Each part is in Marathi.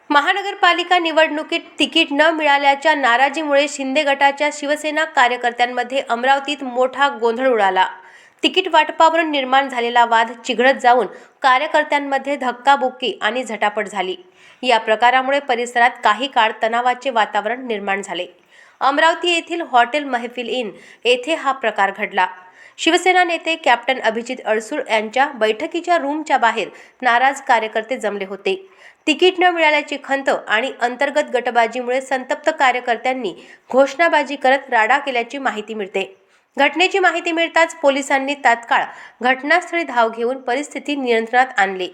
महानगरपालिका निवडणुकीत तिकीट न मिळाल्याच्या नाराजीमुळे शिंदे गटाच्या शिवसेना कार्यकर्त्यांमध्ये अमरावतीत मोठा गोंधळ उडाला। तिकीट वाटपावरून निर्माण झालेला वाद चिघळत जाऊन कार्यकर्त्यांमध्ये धक्काबुक्की आणि झटापट झाली। या प्रकारामुळे परिसरात काही काळ तणावाचे वातावरण निर्माण झाले। अमरावती येथील हॉटेल महफिल इन येथे हा प्रकार घडला। शिवसेना नेते कॅप्टन अभिजित अडसूळ यांच्या बैठकीच्या रूमच्या बाहेर नाराज कार्यकर्ते जमले होते। तिकीट न मिळाल्याची खंत आणि अंतर्गत गटबाजीमुळे संतप्त कार्यकर्त्यांनी घोषणाबाजी करत राडा केल्याची माहिती मिळते। घटनेची माहिती मिळताच पोलिसांनी तात्काळ घटनास्थळी धाव घेऊन परिस्थिती नियंत्रणात आणली।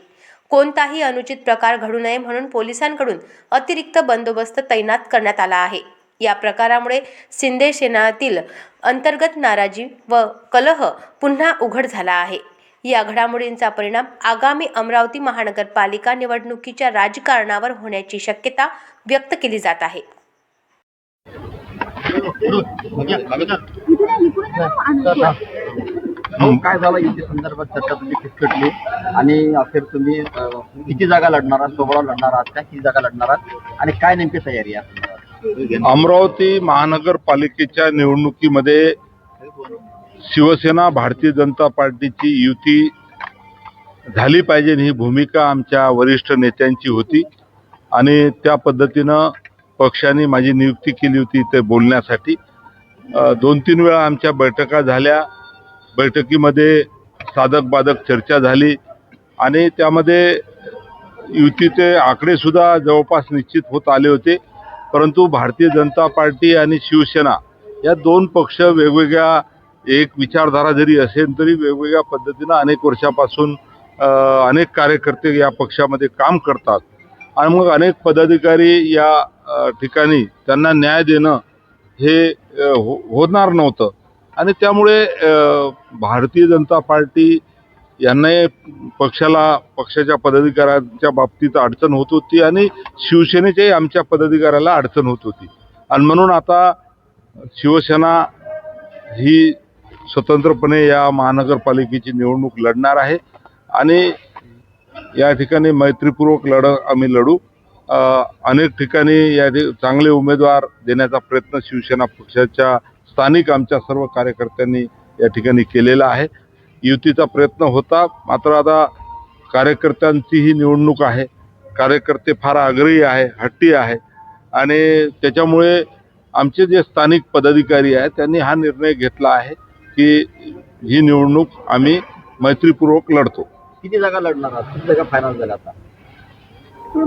कोणताही अनुचित प्रकार घडू नये म्हणून पोलिसांकडून अतिरिक्त बंदोबस्त तैनात करण्यात आला आहे। या प्रकारामुळे शिंदे सेनेतील अंतर्गत नाराजी व कलह पुन्हा उघड झाला आहे। या घडामोडींचा परिणाम आगामी अमरावती महानगरपालिका निवडणुकीच्या राजकारणावर होण्याची शक्यता व्यक्त केली जात आहे। काय झालं या संदर्भात चर्चा तुम्ही फिसकटली आणि अखेर तुम्ही किती जागा लढणार आहात, सोबळा लढणार आहात का, किती जागा लढणार आहात आणि काय नेमकी तयारी आहे? अमरावती महानगरपालिकेच्या निवडणुकीमध्ये शिवसेना भारतीय जनता पार्टीची युती झाली पाहिजे ही भूमिका आमच्या वरिष्ठ नेत्यांची होती आणि त्या पद्धतीनं पक्षाने माझी नियुक्ती केली होती ते बोलण्यासाठी। 2-3 वेळा आमच्या बैठका झाल्या। बैठकीमध्ये साधक बाधक चर्चा झाली आणि त्यामध्ये युतीचे आकडे सुद्धा जवळपास निश्चित होत आले होते। परंतु भारतीय जनता पार्टी आणि शिवसेना या दोन पक्ष वेगवेगळ्या एक विचारधारा जरी असेल तरी वेगवेगळ्या पद्धतीनं अनेक वर्षापासून अनेक कार्यकर्ते या पक्षामध्ये काम करतात आणि मग अनेक पदाधिकारी या ठिकाणी त्यांना न्याय देणं हे होणार नव्हतं आणि त्यामुळे भारतीय जनता पार्टी यांना पक्षाच्या पदाधिकाऱ्यांच्या बाबतीत अडचण होत होती आणि शिवसेनेच्याही आमच्या पदाधिकाऱ्याला अडचण होत होती आणि म्हणून आता शिवसेना ही स्वतंत्रपणे या महानगरपालिकेची निवडणूक लढणार आहे आणि या ठिकाणी मैत्रीपूर्वक आम्ही लढू। अनेक ठिकाणी या चांगले उमेदवार देण्याचा प्रयत्न शिवसेना पक्षाच्या स्थानिक आमच्या सर्व कार्यकर्त्यांनी या ठिकाणी केलेला आहे। युतीचा प्रयत्न होता, मात्र आता कार्यकर्त्यांची ही निवडणूक आहे। कार्यकर्ते फार आग्रही आहे, हट्टी आहे आणि त्याच्यामुळे आमचे जे स्थानिक पदाधिकारी आहेत त्यांनी हा निर्णय घेतला आहे की ही निवडणूक आम्ही मैत्रीपूर्वक लढतो। किती जागा लढणार आहात, किती जागा फायनल झाल्या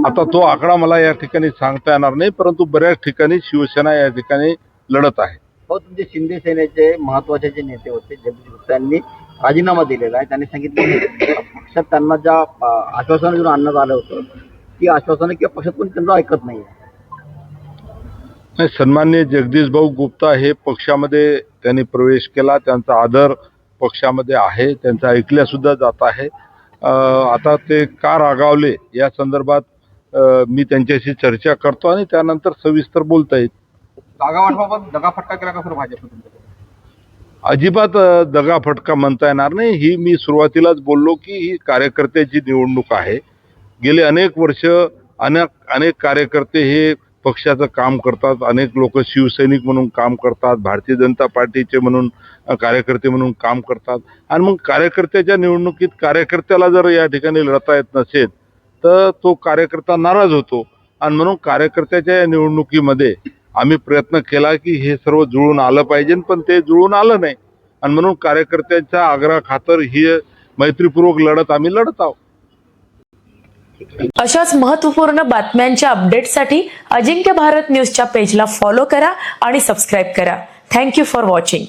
आता तो आकडा मला या ठिकाणी सांगता येणार नाही, परंतु बऱ्याच ठिकाणी शिवसेना या ठिकाणी लढत आहे। हो, तुमचे शिंदे सेनेचे महत्वाचे जे नेते होते जगदीश गुप्ता यांनी राजीनामा दिलेला आहे। त्यांनी सांगितलं की पक्षात त्यांना ज्या आश्वासनं घेऊन आणण्यात आलं होतं ती आश्वासनं किंवा पक्षात कोणी त्यांचं ऐकत नाही। सन्माननीय जगदीश भाऊ गुप्ता हे पक्षामध्ये त्यांनी प्रवेश केला, त्यांचा आदर पक्षामध्ये आहे, त्यांचा ऐकल्या सुद्धा जात आहे। आता ते का रागावले या संदर्भात मी त्यांच्याशी चर्चा करतो आणि त्यानंतर सविस्तर बोलता येईल। जागा वाटपाबाबत दगाफटका केला का सर भाजप? अजिबात दगाफटका म्हणता येणार नाही। ही मी सुरुवातीलाच बोललो की ही कार्यकर्त्याची निवडणूक आहे। गेले अनेक वर्ष अनेक कार्यकर्ते हे पक्षाचं काम करतात, अनेक लोक शिवसैनिक म्हणून काम करतात, भारतीय जनता पार्टीचे म्हणून कार्यकर्ते म्हणून काम करतात आणि मग कार्यकर्त्याच्या निवडणुकीत कार्यकर्त्याला जर या ठिकाणी लढता येत नसेल तर तो कार्यकर्ता नाराज होतो आणि म्हणून कार्यकर्त्याच्या या निवडणुकीमध्ये आम्ही प्रयत्न केला की हे सर्व जुळून आलं पाहिजे, पण ते जुळून आलं नाही आणि म्हणून कार्यकर्त्यांच्या आग्रहाखातर ही मैत्रीपूर्वक लढत आम्ही लढत आहोत। अशाच महत्त्वपूर्ण बातम्यांच्या अपडेटसाठी अजिंक्य भारत न्यूजच्या पेजला फॉलो करा आणि सबस्क्राईब करा। Thank you for watching.